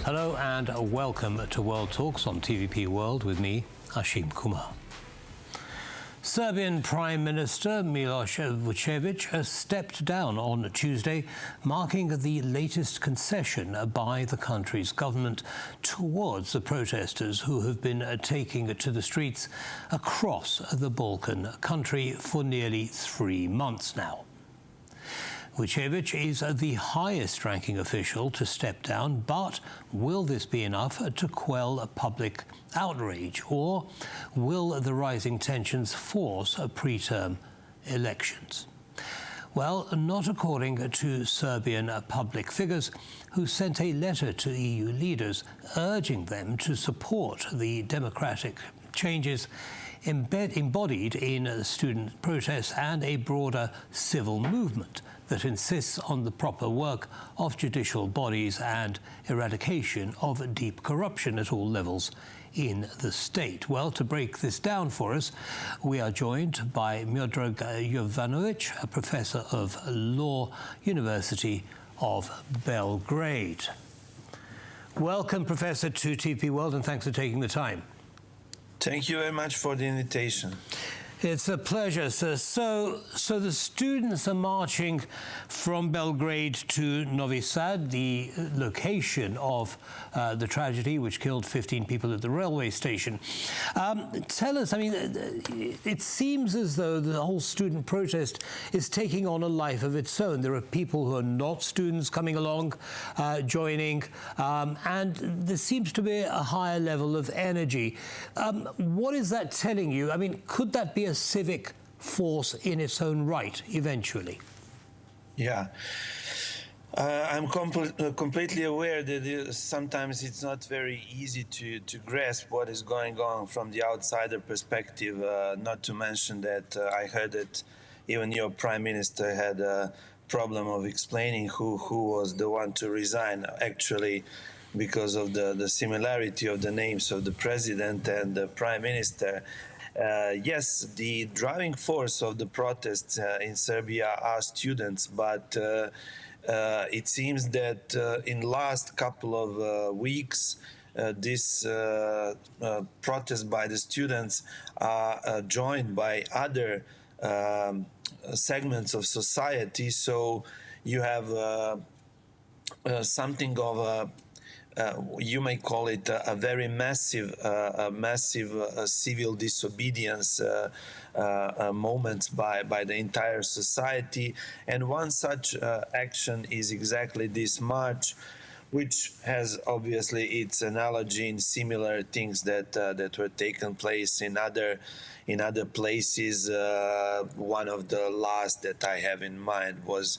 Hello and welcome to World Talks on TVP World with me, Ashim Kumar. Serbian Prime Minister Miloš Vučević has stepped down on Tuesday, marking the latest concession by the country's government towards the protesters who have been taking to the streets across the Balkan country for nearly 3 months now. Vučević is the highest-ranking official to step down, but will this be enough to quell public outrage, or will the rising tensions force pre-term elections? Well, not according to Serbian public figures who sent a letter to EU leaders urging them to support the democratic changes embodied in student protests and a broader civil movement that insists on the proper work of judicial bodies and eradication of deep corruption at all levels in the state. Well, to break this down for us, we are joined by Miodrag Jovanovic, a professor of law, University of Belgrade. Welcome, Professor, to TVP World, and thanks for taking the time. Thank you very much for the invitation. It's a pleasure, sir. So the students are marching from Belgrade to Novi Sad, the location of the tragedy which killed 15 people at the railway station. Tell us, I mean, it seems as though the whole student protest is taking on a life of its own. There are people who are not students coming along, joining, and there seems to be a higher level of energy. What is that telling you? I mean, could that be a civic force in its own right eventually? Yeah. I'm completely aware that sometimes it's not very easy to grasp what is going on from the outsider perspective, not to mention that I heard that even your prime minister had a problem of explaining who was the one to resign, actually, because of the similarity of the names of the president and the prime minister. Yes, the driving force of the protests in Serbia are students, but it seems that in the last couple of weeks, this protest by the students are joined by other segments of society. So you have something of a you may call it a very massive civil disobedience moments by the entire society. And one such action is exactly this march, which has obviously its analogy in similar things that were taken place in other places. One of the last that I have in mind was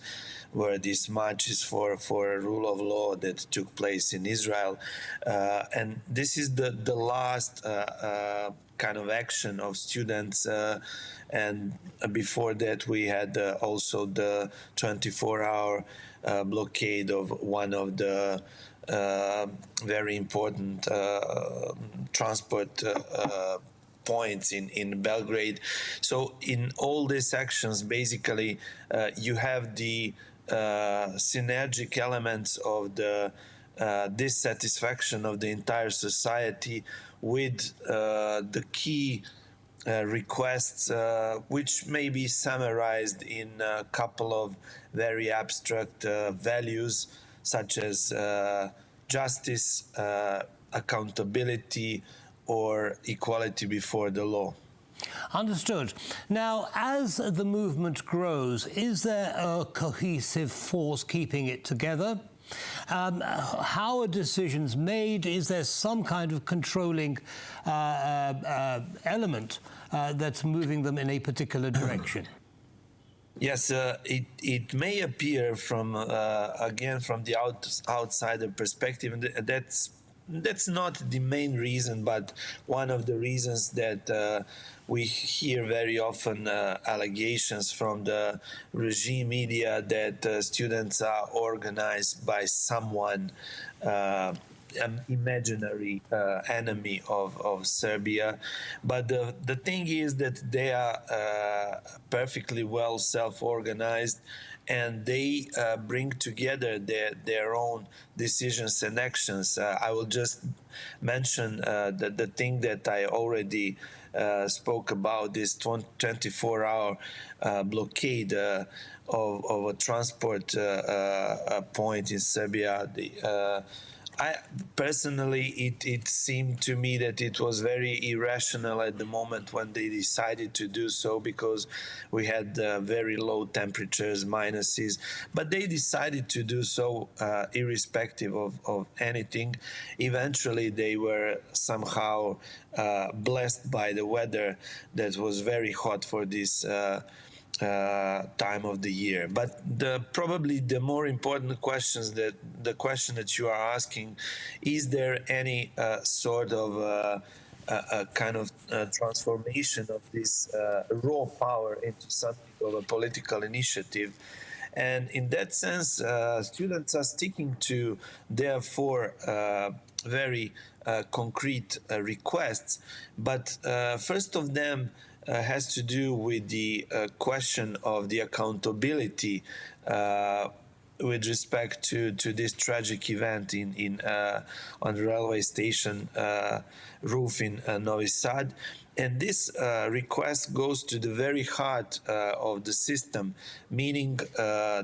where this marches for a rule of law that took place in Israel, and this is the last kind of action of students. And before that, we had also the 24-hour blockade of one of the very important transport points in Belgrade. So in all these actions, basically, you have the synergic elements of the dissatisfaction of the entire society with the key requests, which may be summarized in a couple of very abstract values, such as justice, accountability, or equality before the law. Understood. Now, as the movement grows, is there a cohesive force keeping it together? How are decisions made? Is there some kind of controlling element that's moving them in a particular direction? Yes, it may appear from again from the outsider perspective, and that's not the main reason, but one of the reasons that we hear very often allegations from the regime media that students are organized by someone, an imaginary enemy of Serbia. But the thing is that they are perfectly well self-organized, and they bring together their own decisions and actions. I will just mention the thing that I already spoke about, this 24-hour blockade of a transport point in Serbia. I personally, it seemed to me that it was very irrational at the moment when they decided to do so, because we had very low temperatures, minuses, but they decided to do so irrespective of anything. Eventually, they were somehow blessed by the weather that was very hot for this time of the year. But probably the more important questions, the question that you are asking, is there any sort of a kind of transformation of this raw power into something of a political initiative? And in that sense, students are sticking to their four very concrete requests. But first of them has to do with the question of the accountability with respect to this tragic event on the railway station roof in Novi Sad. And this request goes to the very heart of the system, meaning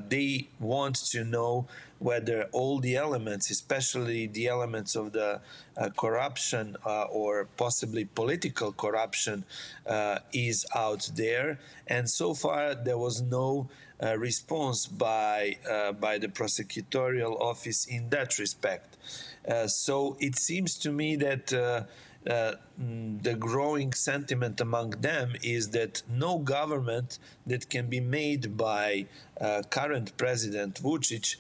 they want to know whether all the elements, especially the elements of the corruption or possibly political corruption, is out there. And so far, there was no response by the prosecutorial office in that respect. So it seems to me that the growing sentiment among them is that no government that can be made by current President Vučić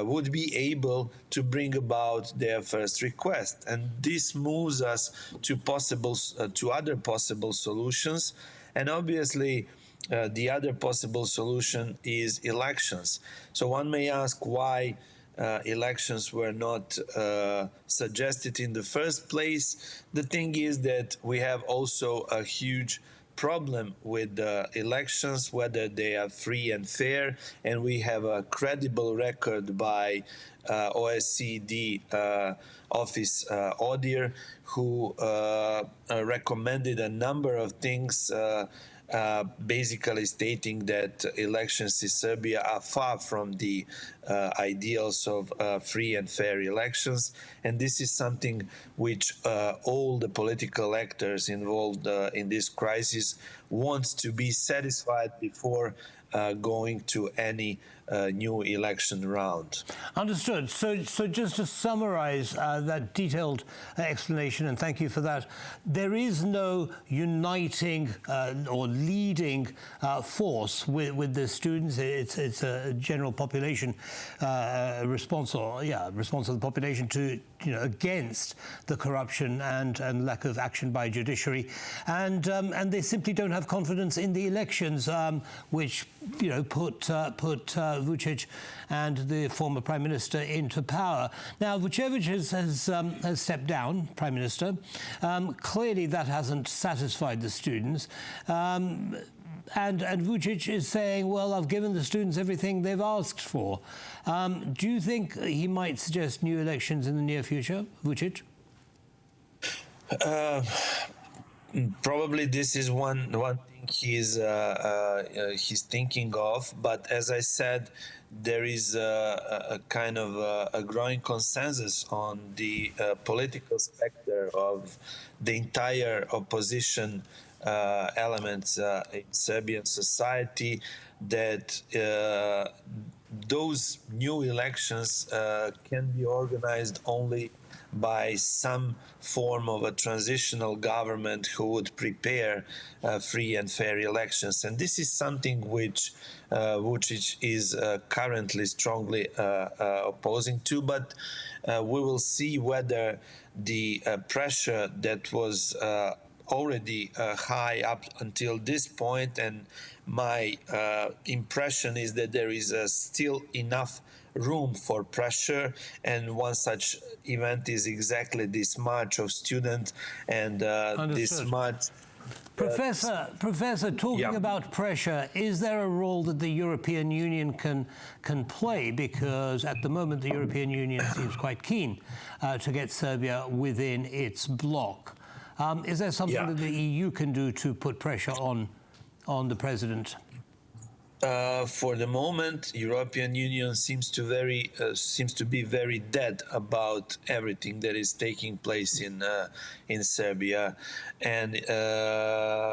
would be able to bring about their first request. And this moves us to other possible solutions. And obviously, the other possible solution is elections. So one may ask why elections were not suggested in the first place. The thing is that we have also a huge problem with elections, whether they are free and fair, and we have a credible record by OSCE office ODIHR, who recommended a number of things, basically stating that elections in Serbia are far from the ideals of free and fair elections. And this is something which all the political actors involved in this crisis want to be satisfied before going to any new election round. Understood. So just to summarize that detailed explanation, and thank you for that, there is no uniting or leading force with the students. It's a general population response of the population to, against the corruption and lack of action by judiciary, and they simply don't have confidence in the elections, which put Vučić and the former Prime Minister into power. Now, Vučević has stepped down, Prime Minister. Clearly, that hasn't satisfied the students. And Vučić is saying, well, I've given the students everything they've asked for. Do you think he might suggest new elections in the near future, Vučić? Probably this is one thing he's thinking of, but as I said, there is a kind of a growing consensus on the political spectrum of the entire opposition elements in Serbian society, that those new elections can be organized only by some form of a transitional government who would prepare free and fair elections. And this is something which Vučić is currently strongly opposing to, but we will see whether the pressure that was already high up until this point, and my impression is that there is still enough room for pressure, and one such event is exactly this march of students, and this march Professor, talking about pressure, is there a role that the European Union can play? Because at the moment, the European Union seems quite keen to get Serbia within its bloc. Is there something that the EU can do to put pressure on the president? For the moment, European Union seems to be very dead about everything that is taking place in Serbia, and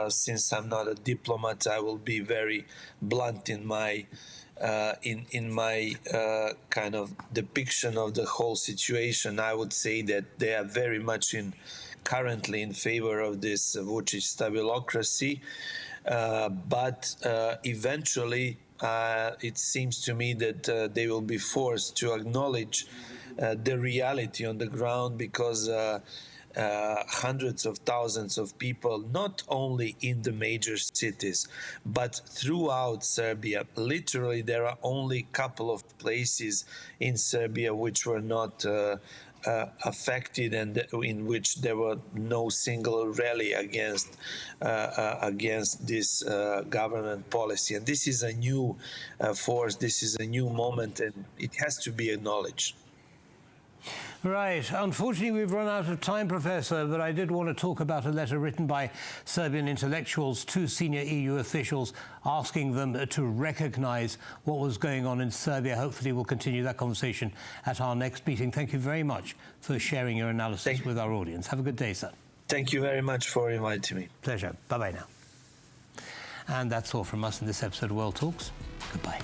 since I'm not a diplomat, I will be very blunt in my kind of depiction of the whole situation. I would say that they are very much currently in favor of this Vučić stabilocracy. But eventually, it seems to me that they will be forced to acknowledge the reality on the ground, because hundreds of thousands of people, not only in the major cities, but throughout Serbia, literally there are only a couple of places in Serbia which were not affected, and in which there were no single rally against this government policy. And this is a new force, this is a new moment, and it has to be acknowledged. Right. Unfortunately, we've run out of time, Professor, but I did want to talk about a letter written by Serbian intellectuals to senior EU officials asking them to recognize what was going on in Serbia. Hopefully, we'll continue that conversation at our next meeting. Thank you very much for sharing your analysis with our audience. Have a good day, sir. Thank you very much for inviting me. Pleasure. Bye-bye now. And that's all from us in this episode of World Talks. Goodbye.